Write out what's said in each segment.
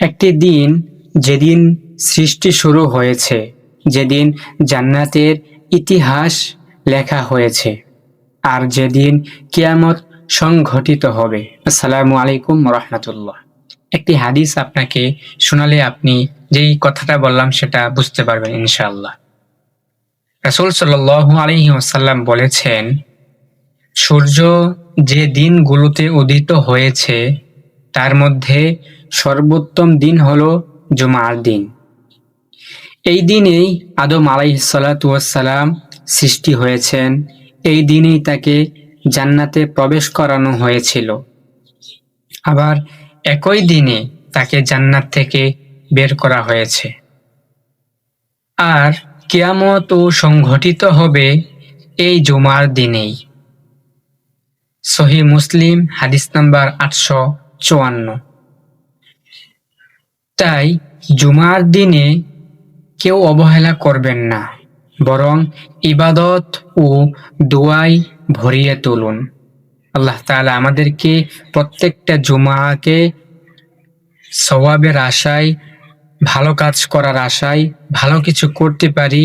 একটি দিন যেদিন সৃষ্টি শুরু হয়েছে, যেদিন জান্নাতের ইতিহাস লেখা হয়েছে, আর যেদিন কিয়ামত সংঘটিত হবে। আসসালামু আলাইকুম রাহমাতুল্লাহ। একটি হাদিস আপনাকে শোনালে আপনি যেই কথাটা বললাম সেটা বুঝতে পারবেন ইনশাআল্লাহ। রাসূল সাল্লাল্লাহু আলাইহি ওয়াসাল্লাম বলেছেন, সূর্য যে দিনগুলোতে উদিত হয়েছে তার মধ্যে সর্বোত্তম দিন হলো জুমার দিন। এই দিনেই আদম আলাইহিসসালাতু ওয়াসসালাম সৃষ্টি হয়েছেন। এই দিনেই তাকে জান্নাতে প্রবেশ করানো হয়েছিল। আবার একই দিনে তাকে জান্নাত থেকে বের করা হয়েছে। আর কিয়ামতও সংঘটিত হবে এই জুমার দিনেই। সহিহ মুসলিম হাদিস নাম্বার 854। তাই জুমার দিনে কেউ অবহেলা করবেন না, বরং ইবাদত ও দোয়ায় ভরিয়ে তুলুন। আল্লাহ তাআলা আমাদেরকে প্রত্যেকটা জুমাকে সওয়াবের আশায়, ভালো কাজ করার আশায়, ভালো কিছু করতে পারি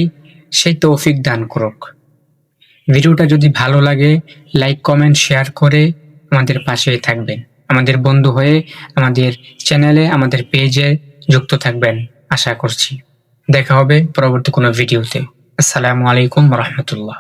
সেই তৌফিক দান করুক। ভিডিওটা যদি ভালো লাগে লাইক, কমেন্ট, শেয়ার করে আমাদের পাশেই থাকবেন। আমাদের বন্ধু হয়ে আমাদের চ্যানেলে, আমাদের পেজে যুক্ত থাকবেন আশা করছি। দেখা হবে পরবর্তী কোনো ভিডিওতে। আসসালামু আলাইকুম রাহমাতুল্লাহ।